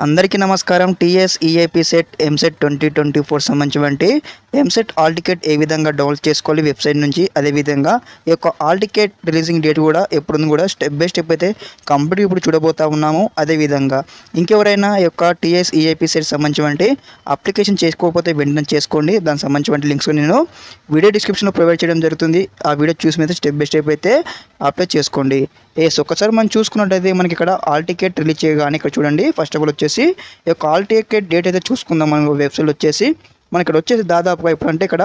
అందరికీ నమస్కారం. టీఎస్ఈఏపీ సెట్ ఎంసెట్ 2024 సంబంధించి ఎంసెట్ ఆల్ టికెట్ ఏ విధంగా డౌన్లోడ్ చేసుకోవాలి వెబ్సైట్ నుంచి, అదేవిధంగా ఈ యొక్క ఆల్ టికెట్ రిలీజింగ్ డేట్ కూడా ఎప్పుడు కూడా స్టెప్ బై స్టెప్ అయితే కంప్లీట్ ఇప్పుడు చూడబోతా ఉన్నాము. అదేవిధంగా ఇంకెవరైనా ఈ యొక్క టీఎస్ఈఏపీ సెట్ సంబంధించి అప్లికేషన్ చేసుకోకపోతే వెంటనే చేసుకోండి. దానికి సంబంధించిన లింక్స్ నేను వీడియో డిస్క్రిప్షన్లో ప్రొవైడ్ చేయడం జరుగుతుంది. ఆ వీడియో చూసి మీద స్టెప్ బై స్టెప్ అయితే అప్లై చేసుకోండి. ఒకసారి మనం చూసుకున్నట్టయితే మనకి ఇక్కడ ఆల్ టికెట్ రిలీజ్ చేయగానే ఇక్కడ చూడండి, ఫస్ట్ ఆఫ్ ఆల్ వచ్చేసి ఈ యొక్క ఆల్ టికెట్ డేట్ అయితే చూసుకుందాం. మనం వెబ్సైట్ వచ్చేసి మనకి ఇక్కడ వచ్చేసి దాదాపుగా ఇప్పుడంటే ఇక్కడ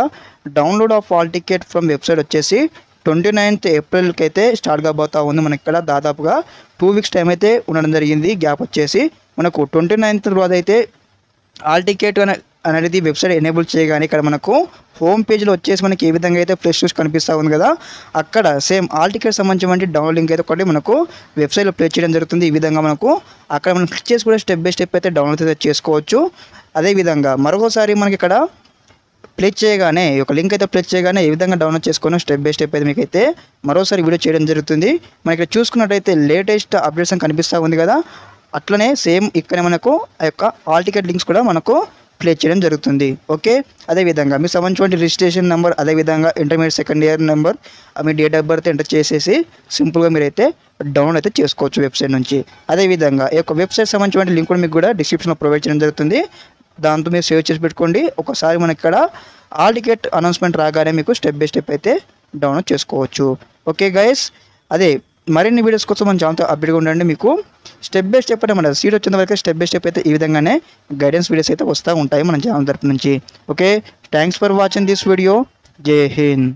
download of all ticket from website వచ్చేసి 29th ఏప్రిల్కి అయితే స్టార్ట్ కాబోతా ఉంది. మనకి ఇక్కడ దాదాపుగా 2 weeks టైం అయితే ఉండడం జరిగింది. గ్యాప్ వచ్చేసి మనకు 29th రోజు అయితే ఆల్ టికెట్ అనేది వెబ్సైట్ ఎనేబుల్ చేయగానే ఇక్కడ మనకు హోమ్ పేజ్లో వచ్చేసి మనకి ఏ విధంగా అయితే ఫ్రెష్ చూసి కనిపిస్తూ ఉంది కదా, అక్కడ సేమ్ ఆల్ టికెట్ సంబంధించిన డౌన్లోడ్ లింక్ అయితే ఒకటి మనకు వెబ్సైట్లో ప్లే చేయడం జరుగుతుంది. ఈ విధంగా మనకు అక్కడ మనం క్లిక్ చేసి కూడా స్టెప్ బై స్టెప్ అయితే డౌన్లోడ్ అయితే చేసుకోవచ్చు. అదేవిధంగా మరొకసారి మనకి ఇక్కడ ప్లే చేయగానే ఒక లింక్ అయితే ప్లే చేయగానే ఏ విధంగా డౌన్లోడ్ చేసుకుని స్టెప్ బై స్టెప్ అయితే మీకు అయితే మరోసారి వీడియో చేయడం జరుగుతుంది. మనకి ఇక్కడ చూసుకున్నట్టయితే లేటెస్ట్ అప్డేట్స్ కనిపిస్తూ ఉంది కదా, అట్లనే సేమ్ ఇక్కడ మనకు ఆ యొక్క ఆల్ టికెట్ లింక్స్ కూడా మనకు ప్లే చేయడం జరుగుతుంది. ఓకే, అదేవిధంగా మీకు సంబంధించిన రిజిస్ట్రేషన్ నెంబర్, అదేవిధంగా intermediate second year number, me date of birth enter చేసేసి సింపుల్గా మీరైతే డౌన్లోడ్ అయితే చేసుకోవచ్చు వెబ్సైట్ నుంచి. అదేవిధంగా ఈ యొక్క వెబ్సైట్ సంబంధించిన లింక్ కూడా మీకు కూడా డిస్క్రిప్షన్లో ప్రొవైడ్ చేయడం జరుగుతుంది. దాంతో మీరు సేవ్ చేసి పెట్టుకోండి. ఒకసారి మనకి ఇక్కడ ఆల్ టికెట్ అనౌన్స్మెంట్ రాగానే మీకు స్టెప్ బై స్టెప్ అయితే డౌన్లోడ్ చేసుకోవచ్చు. ఓకే గైస్, అదే మరిన్ని వీడియోస్ కోసం మన ఛానల్తో అప్డేట్గా ఉండండి. మీకు స్టెప్ బై స్టెప్ అంటే మన సీట్ వచ్చిన వరకు స్టెప్ బై స్టెప్ అయితే ఈ విధంగానే గైడెన్స్ వీడియోస్ అయితే వస్తూ ఉంటాయి మన ఛానల్ తరపు నుంచి. Okay, thanks for watching this video. జై హింద్.